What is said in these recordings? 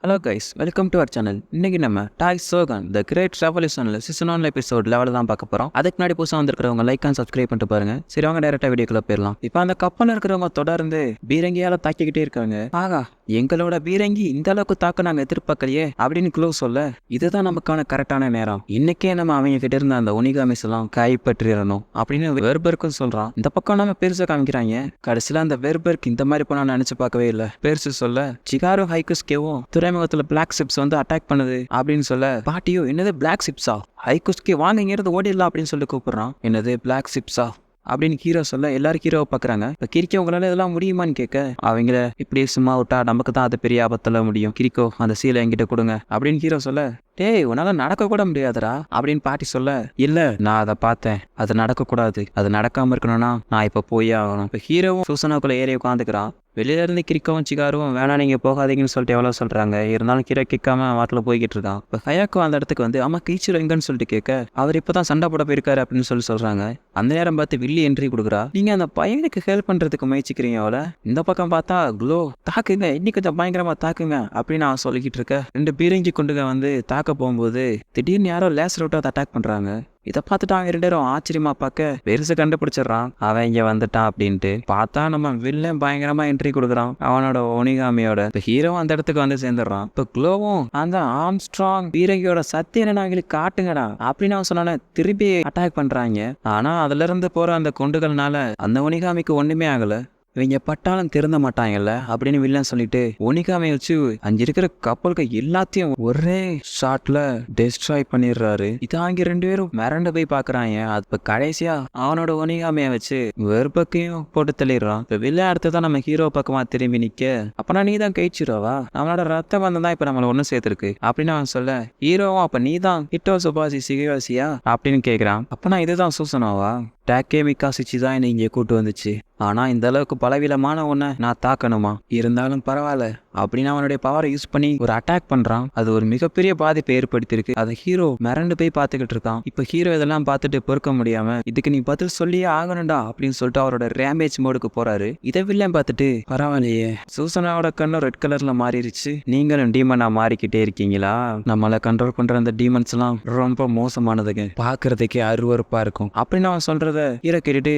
Hello guys, welcome to our channel. இன்னைக்கு நம்ம Dai Shogun the great ரெவல்யூஷன்ல season 1 episode லெவலில் தான் பார்க்க போகிறோம். அதுக்கு முன்னாடி புதுசாக வந்திருக்கிறவங்க லைக் அண்ட் சப்ஸ்கிரைப் பண்ணிட்டு பாருங்க. சரி, அவங்க டேரக்டாக வீடியோக்குள்ள போயிடலாம். இப்போ அந்த கப்பலில் இருக்கிறவங்க தொடர்ந்து பீரங்கியால் தாக்கிக்கிட்டே இருக்காங்க. ஆகா, எங்களோட பீரங்கி இந்த அளவுக்கு தாக்க நாங்கள் எதிர்பார்க்கலையே அப்படின்னு க்ளோ சொல்ல, இதுதான் நமக்கான கரெக்டான நேரம். இன்னைக்கே நம்ம அவங்க கிட்ட இருந்த அந்த ஒனிகாமிஸ் எல்லாம் கைப்பற்றிடணும் அப்படின்னு வெர்பர்க்கும் சொல்றான். இந்த பக்கம் நம்ம பெருசா காமிக்கிறாங்க. கடைசியில் அந்த வெர்பர்க் இந்த மாதிரி போனா நினைச்சு பார்க்கவே இல்லை. பெருசு சொல்ல, சிகாரோ ஹைகுஸ்கேவும் துறைமுகத்துல பிளாக் ஷிப்ஸ் வந்து அட்டாக் பண்ணுது அப்படின்னு சொல்ல, பாட்டியோ என்னது பிளாக் ஷிப்ஸா, ஹைகுஸ்கே வாங்க இங்கிருந்து ஓடிடலாம் அப்படின்னு சொல்லி கூப்பிடுறான். என்னது பிளாக் ஷிப்ஸா அப்படின்னு ஹீரோ சொல்ல, எல்லாரும் ஹீரோவை பாக்குறாங்க. இப்ப கிரிக்கோ உங்களால இதெல்லாம் முடியுமான்னு கேட்க, அவங்கள இப்படியே சும்மா விட்டா நமக்கு தான் அது பெரிய ஆபத்துல முடியும். கிரிக்கோ அந்த சீலை என்கிட்ட கொடுங்க அப்படின்னு ஹீரோ சொல்ல, டேய் உன்னால நடக்க கூட முடியாதுடா அப்படின்னு பாட்டி சொல்ல, இல்ல நான் அதை பார்த்தேன், அது நடக்க கூடாது, அது நடக்காம இருக்கணும்னா நான் இப்ப போயே ஆகணும். இப்ப ஹீரோவும் சூசனாக்குள்ள ஏறி உட்காந்துக்கிறான். வெளியில இருந்து கிரிக்கவும் சிகாரும் வேணா நீங்க போகாதீங்கன்னு சொல்லிட்டு எவ்வளவு சொல்றாங்க. இருந்தாலும் கீரை கேட்காம வாட்டில் போய்கிட்டு இருக்கான். இப்ப ஹயாக்கோ அந்த இடத்துக்கு வந்து அம்மா கீச்சிரோ எங்கன்னு சொல்லிட்டு கேட்க, அவர் இப்பதான் சண்டை போட போயிருக்காரு அப்படின்னு சொல்றாங்க. அந்த நேரம் பார்த்து வில்லி என்ட்ரி கொடுக்குறா. நீங்க அந்த பையனுக்கு ஹெல்ப் பண்றதுக்கு முயற்சிக்கிறீங்க அவளை. இந்த பக்கம் பார்த்தா க்ளோ தாக்குங்க, இன்னைக்கு கொஞ்சம் பயங்கரமா தாக்குங்க அப்படின்னு அவன் சொல்லிக்கிட்டு இருக்க. ரெண்டு பீரங்கி கொண்டுங்க வந்து தாக்க போகும்போது திடீர்னு யாரோ லேசர் விட்டு அட்டாக் பண்றாங்க. இதை பார்த்துட்டு அவன் ரெண்டு பேரும் ஆச்சரியமா பார்க்க பெருசு கண்டுபிடிச்சிடறான். அவன் இங்க வந்துட்டான் அப்படின்ட்டு பார்த்தா நம்ம வில்லன் பயங்கரமா என்ட்ரி கொடுக்குறான் அவனோட ஒனிகாமியோட. இப்ப ஹீரோ அந்த இடத்துக்கு வந்து சேர்ந்துடுறான். இப்ப க்ளோவும் அந்த ஆம்ஸ்ட்ராங் பீரங்கியோட சத்திய என்ன எங்களுக்கு காட்டுங்கடா அப்படின்னு அவன் சொன்னான திருப்பி அட்டாக் பண்றாங்க. ஆனா அதுல இருந்து போற அந்த குண்டுகள்னால அந்த ஒனிகாமிக்கு ஒண்ணுமே ஆகல. இவங்க பட்டாலும் திருந்த மாட்டாங்கல்ல அப்படின்னு வில்லன் சொல்லிட்டு ஒனிகாமை வச்சு அங்க இருக்கிற கப்பலுக்கு எல்லாத்தையும் ஒரே ஷாட்ல டெஸ்ட்ராய் பண்ணிடுறாரு. இதாங்க ரெண்டு பேரும் மிரண்டு போய் பாக்குறாங்க. அப்ப கடைசியா அவனோட ஒனிகாமைய வச்சு வெறுப்பக்கையும் போட்டு தள்ளிடுறான். இப்ப வில்லன் அடுத்ததான் நம்ம ஹீரோ பக்கமா திரும்பி நிக்க, அப்பனா நீ தான் கைச்சிரோவா, அவனோட ரத்த பந்தம் தான் இப்ப நம்மள ஒண்ணு சேர்த்திருக்கு அப்படின்னு அவன் சொல்ல, ஹீரோவும் அப்ப நீ தான் ஹிட்டோ சுபாசி சிகவாசியா அப்படின்னு கேக்குறான். அப்பனா இதுதான் சூசனாவா, டேக்கேமிக்கா சிச்சி தான் என்னை இங்கே கூட்டு வந்துச்சு. ஆனா இந்த அளவுக்கு பலவீனமான ஒன்ன நான் தாக்கணுமா, இருந்தாலும் பரவாயில்ல அப்படின்னு அவனுடைய பவரை யூஸ் பண்ணி ஒரு அட்டாக் பண்றான். அது ஒரு மிகப்பெரிய பாதிப்பை ஏற்படுத்தியிருக்கு. அதை ஹீரோ மிரண்டு போய் பார்த்துக்கிட்டு இருக்கான். இப்ப ஹீரோ இதெல்லாம் பார்த்துட்டு பொறுக்க முடியாம, இதுக்கு நீ பதில் சொல்லியே ஆகணும்டா அப்படின்னு சொல்லிட்டு அவரோட ரேம்பேஜ் மோடுக்கு போறாரு. இதை வில்லன் பார்த்துட்டு, பரவாயில்லையே சூசனாவோட கண்ணு ரெட் கலர்ல மாறிடுச்சு, நீங்களும் டீமனா மாறிக்கிட்டே இருக்கீங்களா, நம்மளை கண்ட்ரோல் பண்ற அந்த டீமன்ஸ் எல்லாம் ரொம்ப மோசமானதுங்க, பாக்குறதுக்கே அருவருப்பா இருக்கும் அப்படின்னு அவன் சொல்றத ஹீரோ கேட்டுட்டு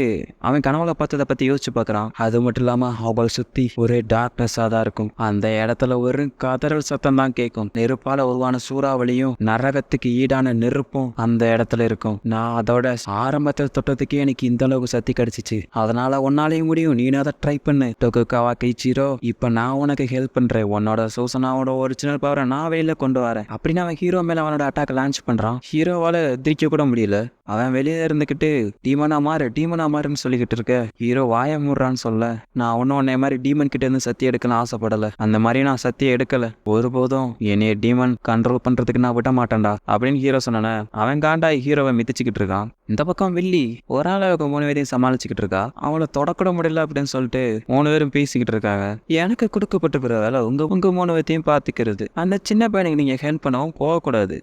அவன் கனவுல பார்த்ததை பத்தி யோசிச்சு பார்க்கறான். அது மட்டும் இல்லாம அவள் சுத்தி ஒரே டார்க்னஸா தான் இருக்கும். அந்த இடத்துல ஒரு கதறல் சத்தம் தான் கேட்கும். நெருப்பால உருவான சூறாவளியும் நரகத்துக்கு ஈடான நெருப்பும் அந்த இடத்துல இருக்கும். நான் அதோட ஆரம்பத்தில் தொட்டதுக்கே எனக்கு இந்த அளவுக்கு சக்தி கிடைச்சிச்சு, அதனால உன்னாலையும் முடியும், நீ அதை ட்ரை பண்ணு டொகுகாவா கைச்சிரோ. இப்ப நான் உனக்கு ஹெல்ப் பண்றேன், உன்னோட சூசனாவோட ஒரிஜினல் பவரை நான் வெளியில கொண்டு வரேன் அப்படின்னு அவன் ஹீரோ மேல அவனோட அட்டாக் லான்ச் பண்றான். ஹீரோவால எதிர்க்க கூட முடியல. அவன் வெளியே இருந்துகிட்டு டீமனா மாறுன்னு சொல்லிக்கிட்டு இருக்க. ஹீரோ வாய மூடுறான்னு சொல்ல, நான் உன்னை மாதிரி டீமன் கிட்ட இருந்து சத்தியம் எடுக்கணும் ஆசைப்படல, அந்த மாதிரி நான் சத்தியம் எடுக்கல, ஒருபோதும் என்னைய டீமன் கண்ட்ரோல் பண்றதுக்கு நான் விட மாட்டேன்டா அப்படின்னு ஹீரோ சொன்னானே. அவன் காண்டாய் ஹீரோவை மிதிச்சுக்கிட்டு இருக்கான். இந்த பக்கம் வில்லி ஒரு ஆளாவுக்கு 3 பேரையும் சமாளிச்சுக்கிட்டு இருக்கா. அவளை தொடக்கூட முடியல அப்படின்னு சொல்லிட்டு 3 பேரும் பேசிக்கிட்டு இருக்காங்க. எனக்கு கொடுக்கப்பட்டிருக்கிற வேலை உங்க 3 பேர்த்தையும் பாத்துக்கிறது, அந்த சின்ன பையனுக்கு நீங்க ஹெல்ப் பண்ணவும்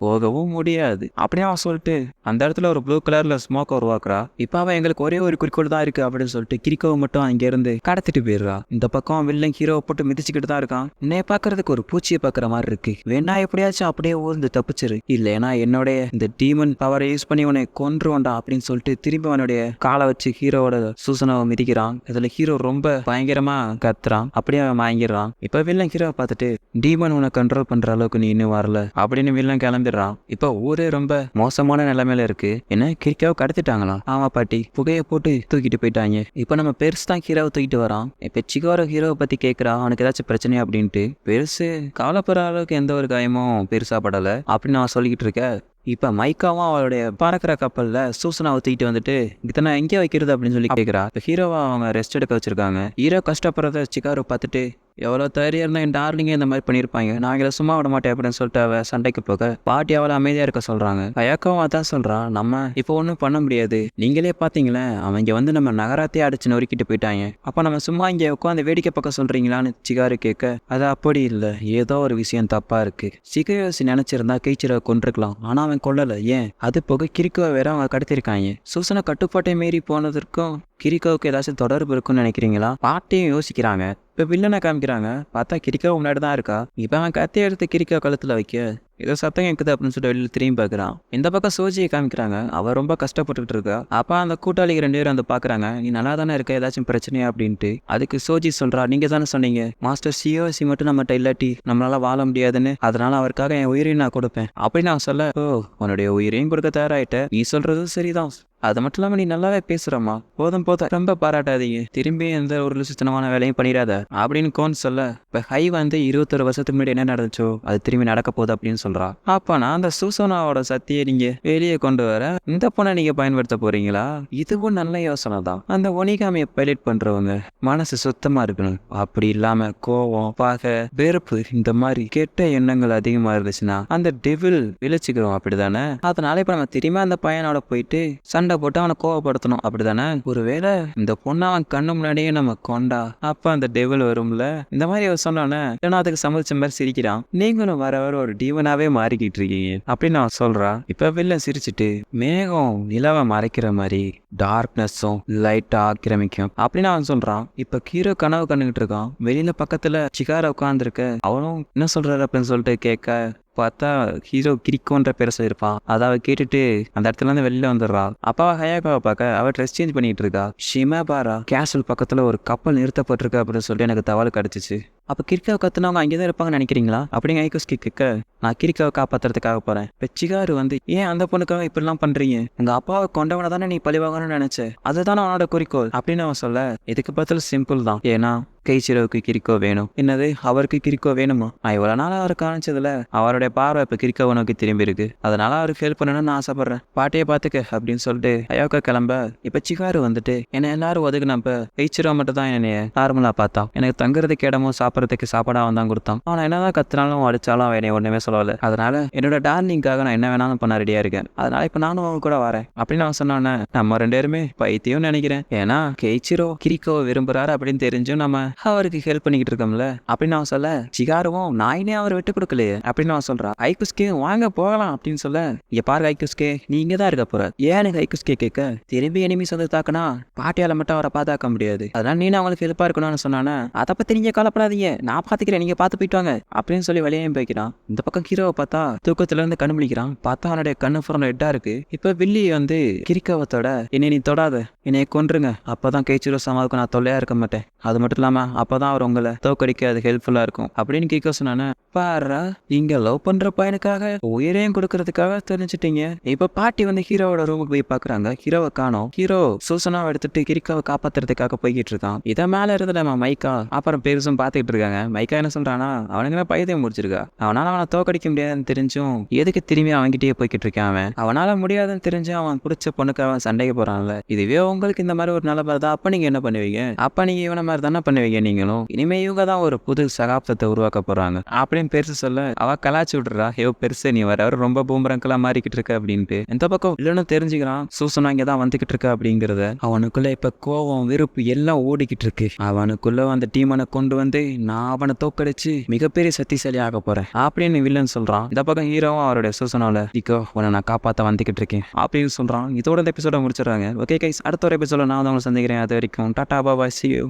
போகவும் முடியாது அப்படின்னு அவன் சொல்லிட்டு அந்த இடத்துல ஒரு ப்ளூ கலர்ல ஸ்மோக் உருவாக்குறா. இப்ப அவன் எங்களுக்கு ஒரே ஒரு குறிக்கோள் தான் இருக்கு அப்படின்னு சொல்லிட்டு கிரிக்கோவை மட்டும் அங்க இருந்து கடத்திட்டு போயிடுறா. இந்த பக்கம் வில்லன் ஹீரோவை போட்டு மிதிச்சுக்கிட்டு தான் இருக்கான். என்னைய பாக்குறதுக்கு ஒரு பூச்சியை பாக்குற மாதிரி இருக்கு, வேணா எப்படியாச்சும் அப்படியே ஊர்ந்து தப்பிச்சிரு, இல்லைன்னா என்னுடைய இந்த டீமன் பவரை யூஸ் பண்ணி உன்னை கொன்றுவண்டா அப்படின்னு சொல்லிட்டு திரும்பி அவனுடைய காலை வச்சு ஹீரோவோட சூசனாவை மிதிக்கிறான். இதுல ஹீரோ ரொம்ப பயங்கரமா கத்துறான். அப்படியே அவன் வாங்கிடுறான். இப்ப வில்லன் ஹீரோவை பார்த்துட்டு, டீமன் உன்னை கண்ட்ரோல் பண்ற அளவுக்கு நீ இன்னும் வரல அப்படின்னு வில்லன் கிளம்பிடுறான். இப்ப ஊரே ரொம்ப மோசமான நிலைமையில இருக்கு. என்ன கிரிக்காவை கடத்திட்டாங்களா, ஆமா பாட்டி, புகையை போட்டு தூக்கிட்டு போயிட்டாங்க. இப்ப நம்ம பெருசு தான் ஹீரோவை தூக்கிட்டு வரான். இப்ப சிகாரோ ஹீரோவை பத்தி கேட்கறா, அவனுக்கு ஏதாச்சும் பிரச்சனையா அப்படின்ட்டு. பெருசு கவலைப்படுற அளவுக்கு எந்த ஒரு காயமும் பெருசா படல அப்படின்னு நான் சொல்லிக்கிட்டு இருக்க. இப்ப மைக்காவும் அவளுடைய பறக்கிற கப்பல்ல சூசனாவை தூக்கிட்டு வந்துட்டு இத்தனை எங்கே வைக்கிறது அப்படின்னு சொல்லி கேட்கிறா. இப்ப ஹீரோவா அவங்க ரெஸ்ட் எடுக்க வச்சிருக்காங்க. ஹீரோ கஷ்டப்படுறத சிகாரோ பார்த்துட்டு, எவ்வளோ தைரியம் இருந்தால் என் டார்லிங்கே இந்த மாதிரி பண்ணியிருப்பாங்க, நாங்கள சும்மா விட மாட்டேன் அப்படின்னு சொல்லிட்டு அவ சண்டைக்கு போக பாட்டி அவளை அமைதியா இருக்க சொல்றாங்க. அயாக்கவும் அதான் சொல்றான், நம்ம இப்போ ஒன்றும் பண்ண முடியாது, நீங்களே பார்த்தீங்களே அவங்க வந்து நம்ம நகரத்தையே அடிச்சு நொறுக்கிட்டு போயிட்டாங்க, அப்போ நம்ம சும்மா இங்கே உட்காந்து வேடிக்கை பக்கம் சொல்றீங்களான்னு சிகாரு கேட்க, அது அப்படி இல்லை, ஏதோ ஒரு விஷயம் தப்பா இருக்கு, சிகயோசி நினைச்சிருந்தா கீச்சிரை கொண்டிருக்கலாம், ஆனா அவன் கொல்லல, ஏன் அது போக கிரிக்கோவை வேற அவங்க கடத்திருக்காங்க, சூசனை கட்டுப்பாட்டை மீறி போனதற்கும் கிரிக்கோவுக்கு ஏதாச்சும் தொடர்பு இருக்குன்னு நினைக்கிறீங்களா பாட்டியும் யோசிக்கிறாங்க. இப்போ வில்லனை காமிக்கிறாங்க. பார்த்தா கிரிக்கா முன்னாடி தான் இருக்கா. இப்போ அவன் கத்தி எடுத்து கிரிக்கா கழுத்துல வைக்க ஏதோ சத்தம் கேட்குது அப்படின்னு சொல்லிட்டு வெளியில் திரும்பி பார்க்குறான். இந்த பக்கம் சோஜியை காமிக்கிறாங்க. அவ ரொம்ப கஷ்டப்பட்டுக்கிட்டு இருக்கா. அப்போ அந்த கூட்டாளிகள் 2 பேரும் வந்து பார்க்குறாங்க. நீ நல்லா தானே இருக்க, ஏதாச்சும் பிரச்சனையா அப்படின்ட்டு. அதுக்கு சோஜி சொல்றா, நீங்க தானே சொன்னீங்க மாஸ்டர் சிஓசி மட்டும் நம்மகிட்ட இல்லாட்டி நம்மளால வாழ முடியாதுன்னு, அதனால அவருக்காக என் உயிரையும் நான் கொடுப்பேன் அப்படின்னு நான் சொல்ல, ஓ உன்னுடைய உயிரையும் கொடுக்க தயாராயிட்ட, நீ சொல்றதும் சரிதான், அது மட்டும் இல்லாம நீ நல்லாவே பேசுறமா, போதும் ரொம்ப பாராட்டாதீங்க, திரும்பி எந்த ஒரு லுசுத்தனமான வேலையும் பண்ணிடாத அப்படின்னு கோன் சொல்ல, இப்ப ஹை வந்து 21 வருஷத்துக்கு முன்னாடி என்ன நடந்துச்சோ அது திரும்பி நடக்க போகுது அப்படின்னு சொல்றா. அப்பனா அந்த சூசனாவோட சக்தியை நீங்க வெளியே கொண்டு வர இந்த பொண்ணை நீங்க பயன்படுத்த போறீங்களா? இதுவும் நல்ல யோசனை தான். அந்த ஒனிகாமியை பைலட் பண்றவங்க மனசு சுத்தமா இருக்கணும். அப்படி இல்லாம கோவம், பகை, வெறுப்பு இந்த மாதிரி கெட்ட எண்ணங்கள் அதிகமா இருந்துச்சுன்னா அந்த டெவில் விழிச்சுக்கிறோம், அப்படிதானே? அதனால இப்ப நம்ம திரும்ப அந்த பையனோட போயிட்டு சண்டை போட்டு அவனை கோவப்படுத்தணும், அப்படிதானே? ஒருவேளை இந்த பொண்ணை அவன் கண்ணு முன்னாடியே நம்ம கொண்டா அப்ப அந்த டெவில் வரும்ல. இந்த மாதிரி அவர் சொன்னோன்னே இல்லைன்னா அதுக்கு சம்மதிச்ச மாதிரி சிரிக்கிறான். நீங்களும் வர வர ஒரு டீவனாவே மாறிக்கிட்டு இருக்கீங்க அப்படின்னு அவன் சொல்றா. இப்ப வில்லன் சிரிச்சுட்டு, மேகம் நிலவை மறைக்கிற மாதிரி டார்க்னஸும் லைட்டா ஆக்கிரமிக்கும் அப்படின்னு அவன் சொல்றான். இப்ப ஹீரோ கனவு கண்டுகிட்டு இருக்கான். வெளியில பக்கத்துல சிகார உட்காந்துருக்க. அவனும் என்ன சொல்றாரு அப்படின்னு சொல்லிட்டு கேட்க பார்த்தா ஹீரோ கிரிக்கோன்ற பேரை சொல்லியிருப்பான். அதாவது கேட்டுட்டு அந்த இடத்துல இருந்து வெளியில வந்துடுறா. அப்பாவை ஹயாக்காவை பார்க்க அவ ட்ரெஸ் சேஞ்ச் பண்ணிட்டு இருக்கா. ஷிமாபாரா கேசல் பக்கத்துல ஒரு கப்பல் நிறுத்தப்பட்டிருக்கு அப்படின்னு சொல்லிட்டு எனக்கு தகவல் கிடைச்சிச்சு. அப்ப கிரிக்காவை கத்துனவங்க அங்கேதான் இருப்பாங்கன்னு நினைக்கிறீங்களா அப்படின்னு ஐகோஸ்கி கேட்க, நான் கிரிக்காவை காப்பாத்துறதுக்காக போறேன். இப்ப சிகாரு வந்து, ஏன் அந்த பொண்ணுக்காக இப்படிலாம் பண்றீங்க? உங்க அப்பாவை கொண்டவனை தானே நீ பழிவாங்கன்னு நினைச்ச, அதுதானே அவனோட குறிக்கோள் அப்படின்னு அவன் சொல்ல, இதுக்கு பதில் சிம்பிள் தான். ஏன்னா கைச்சிரோவுக்கு கிரிக்கோ வேணும். என்னது அவருக்கு கிரிக்கோ வேணுமா? நான் இவ்வளவு நாள் அவரை காணிச்சதுல அவருடைய பார்வை இப்ப கிரிக்கோவை நோக்கி திரும்பி இருக்கு. அதனால அவருக்கு ஹெல்ப் பண்ணணும்னு நான் ஆசைப்படுறேன். பாட்டியை பாத்துக்க அப்படின்னு சொல்லிட்டு அயோக்கா கிளம்ப, இப்ப சிகாரு வந்துட்டு என்ன எல்லாரும் ஒதுக்குனப்ப கைச்சிரோ மட்டும் தான் என்னைய நார்மலா பார்த்தான். எனக்கு தங்குறதுக்கு இடமும் சாப்பிட்றதுக்கு சாப்பாடா அவன் தான் கொடுத்தான். அவன் என்னதான் கத்துனாலும் அடிச்சாலும் அவன் என்னை ஒண்ணுமே சொல்லல. அதனால என்னோட டார்லிங்காக நான் என்ன வேணாலும் பண்ண ரெடியா இருக்கேன். அதனால இப்ப நானும் அவன் கூட வரேன் அப்படின்னு அவன் சொன்னானே. நம்ம 2 பேருமே பைத்தியம் நினைக்கிறேன். ஏன்னா கெய்ச்சிரோ கிரிக்கோவை விரும்புறாரு அப்படின்னு தெரிஞ்சும் நம்ம அவருக்கு ஹெல்ப் பண்ணிக்கிட்டு இருக்கோம்ல அப்படின்னு அவன் சொல்ல, சிகாருவும் நாயினே அவர் விட்டு கொடுக்கலையே அப்படின்னு அவன் சொல்றான். ஐகுஸ்கே வாங்க போகலாம் அப்படின்னு சொல்ல, இங்க பாருங்க ஐகுஸ்கே, நீ இங்க தான் இருக்க போற. ஏன் எனக்கு ஐகுஸ்கே கேட்க, திரும்பி எனிமிஸ் வந்து தாக்குனா பாட்டியால மட்டும் அவரை பார்த்தாக்க முடியாது, அதனால நீ அவங்களுக்கு ஹெல்ப்பா இருக்கணும்னு சொன்னானே. அதை பத்தி நீங்க கவலைப்படாதீங்க, நான் பாத்துக்கிறேன், நீங்க பார்த்து போயிட்டு வாங்க அப்படின்னு சொல்லி வெளியே போய்க்கிறான். இந்த பக்கம் ஹீரோவை பார்த்தா தூக்கத்துல இருந்து கண்ணு முழிக்கிறான். பார்த்தா அவனுடைய கண்ணு ஃபுறம் ரெட்டா இருக்கு. இப்ப வில்லி வந்து கிரிக்காவத்தோட, என்னை நீ தொடாத, என்னைய கொன்றுங்க, அப்பதான் கைச்சிரோ சமாவுக்கு நான் தொல்லையா இருக்க மாட்டேன், அது மட்டும் இல்லாம அப்பதான் அவர் உங்களை தோக்கடிக்க அது ஹெல்ப்ஃபுல்லா இருக்கும் அப்படின்னு கேட்க சொன்னானே. பாரா, இங்க லவ் பண்ற பையனுக்காக உயிரையும் கொடுக்கறதுக்காக தெரிஞ்சுட்டீங்க. இப்ப பாட்டி வந்து ஹீரோவோட ரூமுக்கு போய் பாக்குறாங்க. ஹீரோவை காணோம். ஹீரோ சூசனாவை எடுத்துட்டு கிரிக்காவை காப்பாத்துறதுக்காக போய்கிட்டு இருக்கான். இதை மேல இருந்து நம்ம மைக்கா அப்புறம் பெருசும் பாத்துக்கிட்டு இருக்காங்க. மைக்கா என்ன சொல்றானா, அவனுக்கு பைத்தியம் முடிச்சிருக்கா, அவனால அவனை தோக்கடிக்க முடியாதுன்னு தெரிஞ்சும் எதுக்கு திரும்பி அவன்கிட்டயே போய்கிட்டு இருக்கான். அவனால முடியாதுன்னு தெரிஞ்சும் அவன் பிடிச்ச பொண்ணுக்கு அவன் சண்டைக்கு போறான்ல. இதுவே உங்களுக்கு இந்த மாதிரி ஒரு நிலைமை தான், அப்ப நீங்க என்ன பண்ணுவீங்க? அப்ப நீங்க இவன மாதிரி தானே பண்ணுவீங்க நீங்களும். இனிமே இவங்க தான் ஒரு புது சகாப்தத்தை உருவாக்க போறாங்க அப்படின்னு பெருசு சொல்ல, அவ கலாச்சி விடுறா. ஐயோ பெருசு, நீ வர ரொம்ப பூம்பரங்கெல்லாம் மாறிக்கிட்டு இருக்க அப்படின்ட்டு. இந்த பக்கம் இல்லைன்னு தெரிஞ்சுக்கிறான். சூசனா இங்கதான் வந்துகிட்டு இருக்க அப்படிங்கறத. அவனுக்குள்ள இப்ப கோவம், வெறுப்பு எல்லாம் ஓடிக்கிட்டு இருக்கு. அவனுக்குள்ள அந்த டீமனை கொண்டு வந்து நான் அவனை தோக்கடிச்சு மிகப்பெரிய சக்திசாலி ஆக போறேன் அப்படின்னு வில்லன் சொல்றான். இந்த பக்கம் ஹீரோவும் அவருடைய சூசனால, இக்கோ உன்னை நான் காப்பாத்த வந்துகிட்டு இருக்கேன் அப்படின்னு சொல்றான். இதோட இந்த எபிசோட முடிச்சிடறாங்க. ஓகே கைஸ், அடுத்த ஒரு எபிசோட நான் வந்து உங்களை சந்திக்கிறேன். அது வரைக்கும் டாடா பாய், see you.